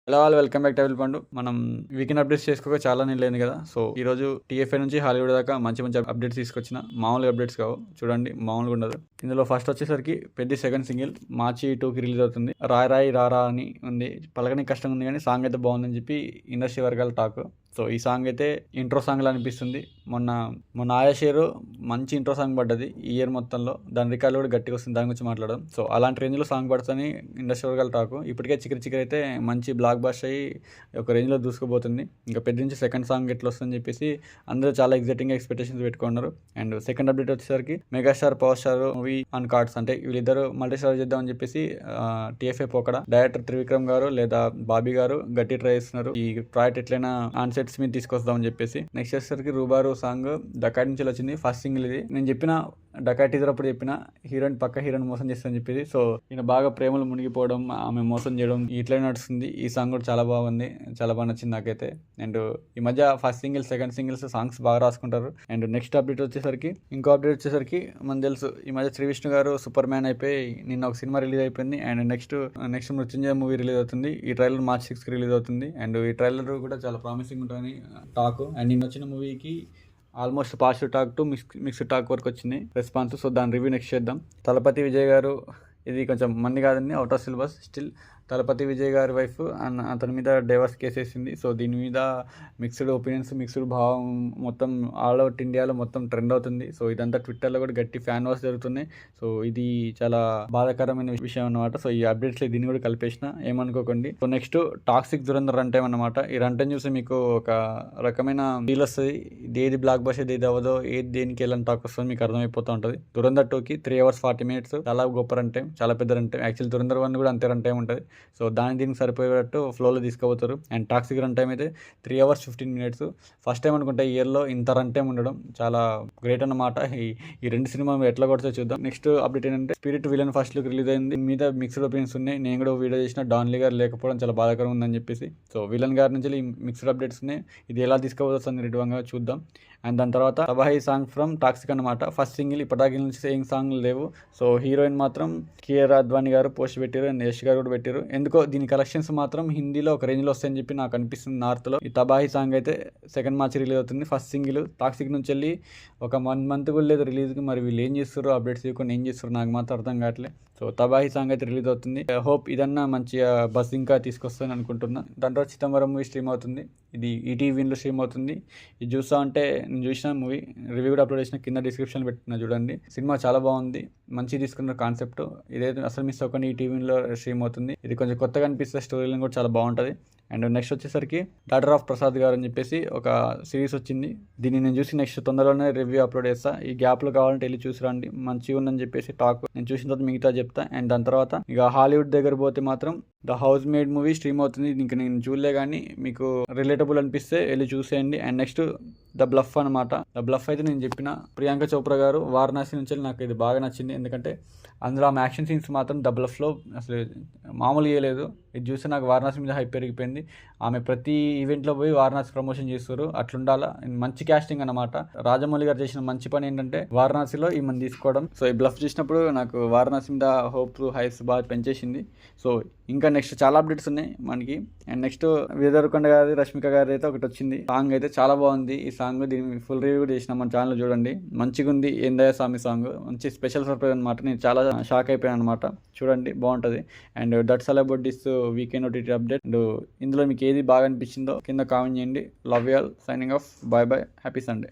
Hello all welcome back టైబుల్ పండు. మనం weekend updates చేసుకోక చాలా నెలలైంది కదా. సో ఈ రోజు టీఎఫ్ఐ నుంచి హాలీవుడ్ దాకా మంచి మంచి అప్డేట్స్ తీసుకొచ్చిన. మామూలు అప్డేట్స్ కావు, చూడండి మామూలుగా ఉండదు. ఇందులో ఫస్ట్ వచ్చేసరికి పెద్ద సెకండ్ సింగిల్ మార్చి 2కి రిలీజ్ అవుతుంది. రాయ్ రాయ్ రారా అని ఉంది. పలకని కష్టంగా ఉంది కానీ సాంగ్ అయితే బాగుందని చెప్పి ఇండస్ట్రీ వర్గాల టాక్. సో ఈ సాంగ్ అయితే ఇంట్రో సాంగ్లా అనిపిస్తుంది. మొన్న ఆయా షేరు మంచి ఇంట్రో సాంగ్ పడ్డది ఈ ఇయర్ మొత్తంలో. దాని రికార్డులు కూడా గట్టిగా వస్తుంది, దాని గురించి మాట్లాడడం. సో అలాంటి రేంజ్లో సాంగ్ పడుతుంది ఇండస్ట్రీ వర్గాల టాక్. ఇప్పటికే చికెన్ అయితే మంచి బ్లాక్ బాష్ అయ్యి ఒక రేంజ్లో దూసుకుపోతుంది. ఇంకా పెద్ద నుంచి సెకండ్ సాంగ్ ఎట్లా వస్తుందని చెప్పేసి అందరూ చాలా ఎగ్జైటింగ్గా ఎక్స్పెక్టేషన్స్ పెట్టుకున్నారు. అండ్ సెకండ్ అప్డేట్ వచ్చేసరికి megastar power star movie on cards. అంటే వీళ్ళిద్దరు మల్టీ స్టార్ చేద్దామని చెప్పేసి టీఎఫ్ఐ పోకడ డైరెక్టర్ త్రివిక్రమ్ గారు లేదా బాబీ గారు గట్టి ట్రై చేస్తున్నారు. ఈ ప్రాజెక్ట్ ఎట్లయినా ఆన్ సెట్స్ మీద తీసుకొస్తామని చెప్పేసి. నెక్స్ట్ వచ్చేసరికి రూబారు సాంగ్ డకాట్ నుంచి వచ్చింది. ఫస్ట్ సింగిల్ ఇది. నేను చెప్పిన డకాట్ టీజర్ అప్పుడు చెప్పిన హీరోయిన్ మోసం చేస్తానని చెప్పేసి. సో ఈయన బాగా ప్రేమలు మునిగిపోవడం, ఆమె మోసం చేయడం ఇట్లా నడుస్తుంది. ఈ సాంగ్ కూడా చాలా బాగుంది, చాలా బాగా నచ్చింది నాకైతే. అండ్ ఈ మధ్య first single second singles songs బాగా రాసుకుంటారు. అండ్ నెక్స్ట్ అప్డేట్ వచ్చేసరికి ఇంకో అప్డేట్ వచ్చేసరికి మనకు తెలుసు ఈ మధ్య శ్రీ విష్ణు గారు సూపర్ మ్యాన్ అయిపోయి నిన్న ఒక సినిమా రిలీజ్ అయిపోయింది. And next Mrityunjaya movie release అవుతుంది. ఈ ట్రైలర్ మార్చ్ 6కి రిలీజ్ అవుతుంది. అండ్ ఈ ట్రైలర్ కూడా చాలా ప్రామిసింగ్ ఉంటుందని టాక్. అండ్ నిన్న వచ్చిన మూవీకి almost positive talk to mixed talk వరకు వచ్చింది రెస్పాన్స్. సో దాని రివ్యూ నెక్స్ట్ చేద్దాం. తలపతి విజయ్ గారు, ఇది కొంచెం మంది కాదండి, out of syllabus. Still Thalapathy Vijay గారి వైఫ్ అతని మీద డైవర్స్ కేసు వేసింది. సో దీని మీద మిక్స్డ్ ఒపీనియన్స్, మిక్స్డ్ భావం మొత్తం ఆల్ అవుట్ ఇండియాలో మొత్తం ట్రెండ్ అవుతుంది. సో ఇదంతా ట్విట్టర్లో కూడా గట్టి ఫ్యాన్ వార్స్ జరుగుతున్నాయి. సో ఇది చాలా బాధాకరమైన విషయం అన్నమాట. సో ఈ అప్డేట్స్లో దీన్ని కూడా కలిపేసిన, ఏమనుకోకండి. So next toxic Dhurandhar run time అన్నమాట. ఈ రన్ టైం చూసి మీకు ఒక రకమైన ఫీల్ వస్తుంది. ఏది బ్లాక్ బస్ ఏది అవ్వదో, ఏది దేనికి వెళ్ళని టాక్ వస్తుందో మీకు అర్థమైపోతూ ఉంటుంది. దురంధర్ 2కి 3 hours 40 minutes చాలా గొప్ప రన్ టైం, చాలా పెద్ద రన్ టైం. యాక్చువల్ దురంధర్ 1 కూడా అంతే రన్ టైం ఉంటుంది. సో దీనికి సరిపోయేటట్టు ఫ్లోలో తీసుకుపోతారు. అండ్ టాక్సిక్ రన్ టైం అయితే 3 hours 15 minutes. ఫస్ట్ టైం అనుకుంటే ఈ ఇయర్లో ఇంత రన్ టైం ఉండడం చాలా గ్రేట్ అన్నమాట. ఈ రెండు సినిమాలు ఎట్లా కొడితే చూద్దాం. నెక్స్ట్ అప్డేట్ ఏంటంటే spirit villain first look release అయింది. మీద మిక్స్డ్ ఒపీనియన్స్ ఉన్నాయి. నేను కూడా వీడియో చేసిన డాన్లీ గారు లేకపోవడం చాలా బాధాకరం ఉందని చెప్పేసి. సో విలన్ గారి నుంచి మిక్స్డ్ అప్డేట్స్ ఉన్నాయి. ఇది ఎలా తీసుకోవచ్చు రెడ్డివంగా చూద్దాం. అండ్ దాని తర్వాత తబాహి సాంగ్ ఫ్రమ్ టాక్సిక్ అనమాట. ఫస్ట్ సింగిల్ ఇప్పటిదాకా నుంచి ఏం సాంగ్ లేవు. సో హీరోయిన్ మాత్రం కియారా అద్వానీ గారు పోస్ట్ పెట్టారు అండ్ యష్ గారు కూడా పెట్టారు. ఎందుకో దీని కలెక్షన్స్ మాత్రం హిందీలో ఒక రేంజ్లో వస్తాయని చెప్పి నాకు అనిపిస్తుంది నార్త్లో. ఈ తబాహి సాంగ్ అయితే 2nd March రిలీజ్ అవుతుంది. ఫస్ట్ సింగిల్ టాక్సిక్ నుంచి వెళ్ళి ఒక 1 month కూడా లేదు రిలీజ్కి. మరి వీళ్ళు ఏం చేస్తారు, అప్డేట్స్ ఇవ్వకుండా ఏం చేస్తారు నాకు మాత్రం అర్థం కావట్లేదు. సో తబాహి సాంగ్ అయితే రిలీజ్ అవుతుంది. హోప్ ఇదన్నా మంచిగా బస్ ఇంకా తీసుకొస్తాను అనుకుంటున్నా. దాని తర్వాత చిదంబరం మూవీ స్ట్రీమ్ అవుతుంది. ఇది ఈటీవీలో స్ట్రీమ్ అవుతుంది. ఇది చూస్తా అంటే నేను చూసిన మూవీ రివ్యూ కూడా అప్లోడ్ చేసిన, కింద డిస్క్రిప్షన్ పెట్టిన చూడండి. సినిమా చాలా బాగుంది, మంచి తీసుకున్న కాన్సెప్ట్. ఇదైతే అసలు మిస్ అవ్వకుండా ఈటీవీలో స్ట్రీమ్ అవుతుంది. ఇది కొంచెం కొత్తగా అనిపిస్తే, స్టోరీ లైన్ కూడా చాలా బాగుంటుంది. అండ్ నెక్స్ట్ వచ్చేసరికి డాటర్ ఆఫ్ ప్రసాద్ గారు అని చెప్పేసి ఒక సిరీస్ వచ్చింది. దీన్ని నేను చూసి నెక్స్ట్ తొందరలోనే రివ్యూ అప్లోడ్ చేస్తా. ఈ గ్యాప్లో కావాలంటే వెళ్ళి చూసి రండి, మంచిగా ఉందని చెప్పేసి టాక్. నేను చూసిన తర్వాత మిగతా చెప్తా. అండ్ దాని తర్వాత ఇక హాలీవుడ్ దగ్గర పోతే మాత్రం the house made movie stream అవుతుంది. ఇంకా నేను చూడలే కానీ మీకు రిలేటబుల్ అనిపిస్తే వెళ్ళి చూసేయండి. అండ్ నెక్స్ట్ ద బ్లఫ్ అనమాట. ద బ్లఫ్ అయితే నేను చెప్పిన ప్రియాంక చోప్రా గారు వారణాసి నుంచి నాకు ఇది బాగా నచ్చింది. ఎందుకంటే అందులో ఆమె యాక్షన్ సీన్స్ మాత్రం ద బ్లఫ్లో అసలు మామూలు చేయలేదు. ఇది చూస్తే నాకు వారణాసి మీద హైప్ పెరిగిపోయింది. ఆమె ప్రతి ఈవెంట్లో పోయి వారణాసి ప్రమోషన్ చేస్తారు. అట్లుండాలా, మంచి క్యాస్టింగ్ అనమాట. రాజమౌళి గారు చేసిన మంచి పని ఏంటంటే వారణాసిలో ఈమెను తీసుకోవడం. సో ఈ బ్లఫ్ చూసినప్పుడు నాకు వారణాసి మీద హోప్ హైప్స్ బాగా పెంచేసింది. సో ఇంకా నెక్స్ట్ చాలా అప్డేట్స్ ఉన్నాయి మనకి. అండ్ నెక్స్ట్ విజయదేవరకొండ గారి, రష్మిక గారి అయితే ఒకటి వచ్చింది. సాంగ్ అయితే చాలా బాగుంది. ఈ సాంగ్ దీని ఫుల్ రివ్యూ కూడా చేసిన మన ఛానల్ చూడండి, మంచిగా ఉంది. ఏందయ్య స్వామి సాంగ్ మంచి స్పెషల్ సర్ప్రైజ్ అనమాట. నేను చాలా షాక్ అయిపోయాను అనమాట. చూడండి బాగుంటుంది. And that's all about this weekend OTT update. And ఇందులో మీకు ఏది బాగా అనిపించిందో కింద కామెంట్ చేయండి. Love you all, signing off, bye bye, happy Sunday.